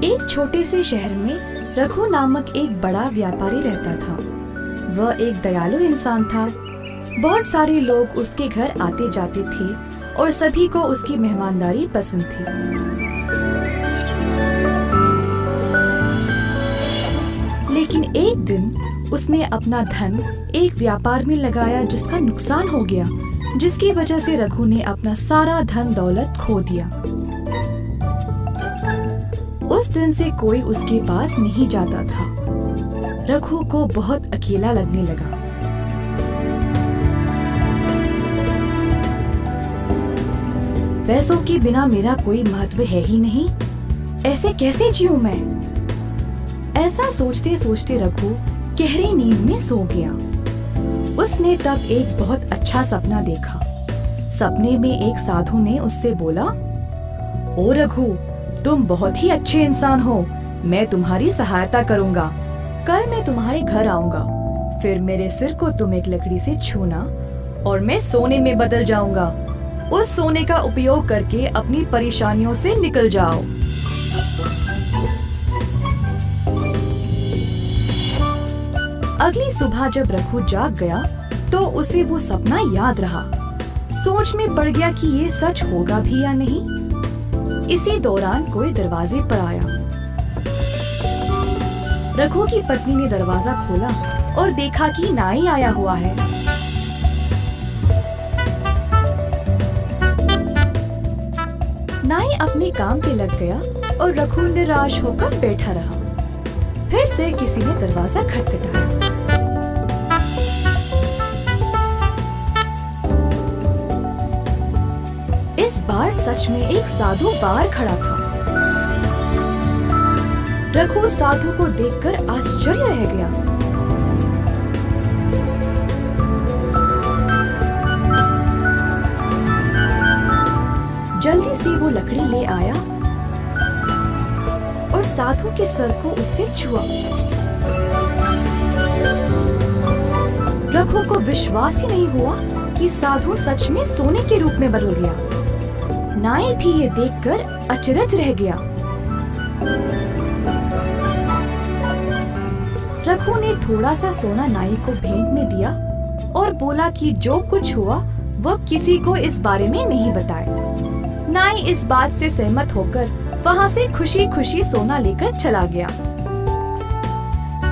एक छोटे से शहर में रघु नामक एक बड़ा व्यापारी रहता था। वह एक दयालु इंसान था। बहुत सारे लोग उसके घर आते जाते थे और सभी को उसकी मेहमानदारी पसंद थी। लेकिन एक दिन उसने अपना धन एक व्यापार में लगाया जिसका नुकसान हो गया, जिसकी वजह से रघु ने अपना सारा धन दौलत खो दिया। उस दिन से कोई उसके पास नहीं जाता था। रघु को बहुत अकेला लगने लगा। पैसों के बिना मेरा कोई महत्व है ही नहीं, ऐसे कैसे जीऊं मैं? ऐसा सोचते सोचते रघु गहरी नींद में सो गया। उसने तब एक बहुत अच्छा सपना देखा। सपने में एक साधु ने उससे बोला, ओ रघु, तुम बहुत ही अच्छे इंसान हो। मैं तुम्हारी सहायता करूँगा। कल मैं तुम्हारे घर आऊँगा। फिर मेरे सिर को तुम एक लकड़ी से छूना और मैं सोने में बदल जाऊँगा। उस सोने का उपयोग करके अपनी परेशानियों से निकल जाओ। अगली सुबह जब रघु जाग गया तो उसे वो सपना याद रहा। सोच में पड़ गया कि ये सच होगा भी या नहीं। इसी दौरान कोई दरवाजे पर आया। रघु की पत्नी ने दरवाजा खोला और देखा कि नाई आया हुआ है। नाई अपने काम पे लग गया और रघु निराश होकर बैठा रहा। फिर से किसी ने दरवाजा खटखटाया। इस बार सच में एक साधु बाहर खड़ा था। रघु साधु को देखकर आश्चर्य रह गया। जल्दी से वो लकड़ी ले आया और साधु के सर को उससे छुआ। रघु को विश्वास ही नहीं हुआ कि साधु सच में सोने के रूप में बदल गया। नाई भी ये देखकर अचरज रह गया। रघु ने थोड़ा सा सोना नाई को भेंट में दिया और बोला कि जो कुछ हुआ वह किसी को इस बारे में नहीं बताए। नाई इस बात से सहमत होकर वहाँ से खुशी खुशी सोना लेकर चला गया।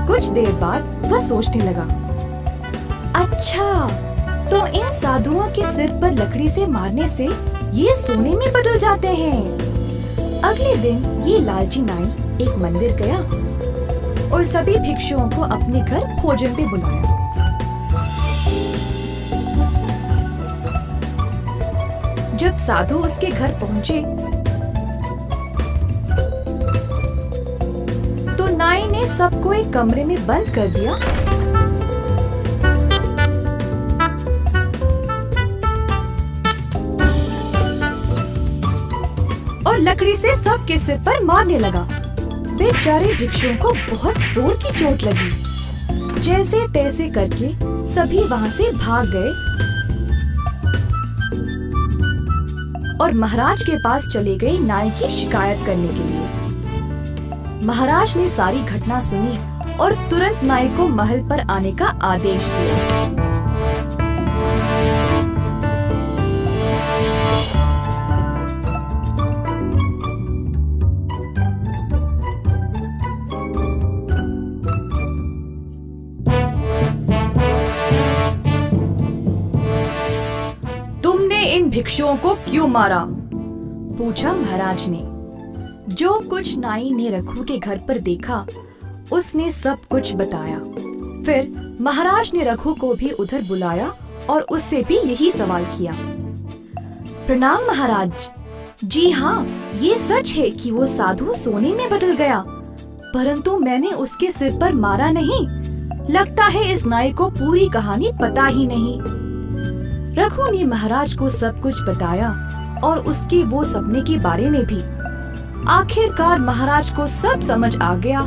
कुछ देर बाद वह सोचने लगा, अच्छा तो इन साधुओं के सिर पर लकड़ी से मारने से ये सोने में बदल जाते हैं। अगले दिन ये लालची नाई एक मंदिर गया और सभी भिक्षुओं को अपने घर भोजन पे बुलाया। जब साधु उसके घर पहुँचे तो नाई ने सबको एक कमरे में बंद कर दिया और लकड़ी से सबके सिर पर मारने लगा। बेचारे भिक्षुओं को बहुत जोर की चोट लगी। जैसे तैसे करके सभी वहाँ से भाग गए और महाराज के पास चले गए नाई की शिकायत करने के लिए। महाराज ने सारी घटना सुनी और तुरंत नाई को महल पर आने का आदेश दिया। इन भिक्षुओं को क्यों मारा? पूछा महाराज ने। जो कुछ नाई ने रघु के घर पर देखा उसने सब कुछ बताया। फिर महाराज ने रघु को भी उधर बुलाया और उससे भी यही सवाल किया। प्रणाम महाराज। जी हाँ, ये सच है कि वो साधु सोने में बदल गया, परंतु मैंने उसके सिर पर मारा नहीं। लगता है इस नाई को पूरी कहानी पता ही नहीं। रघु ने महाराज को सब कुछ बताया और उसके वो सपने के बारे में भी। आखिरकार महाराज को सब समझ आ गया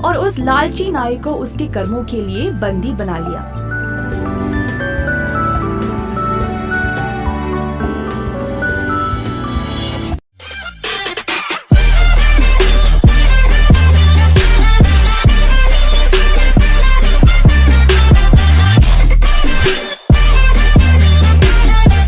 और उस लालची नाई को उसके कर्मों के लिए बंदी बना लिया।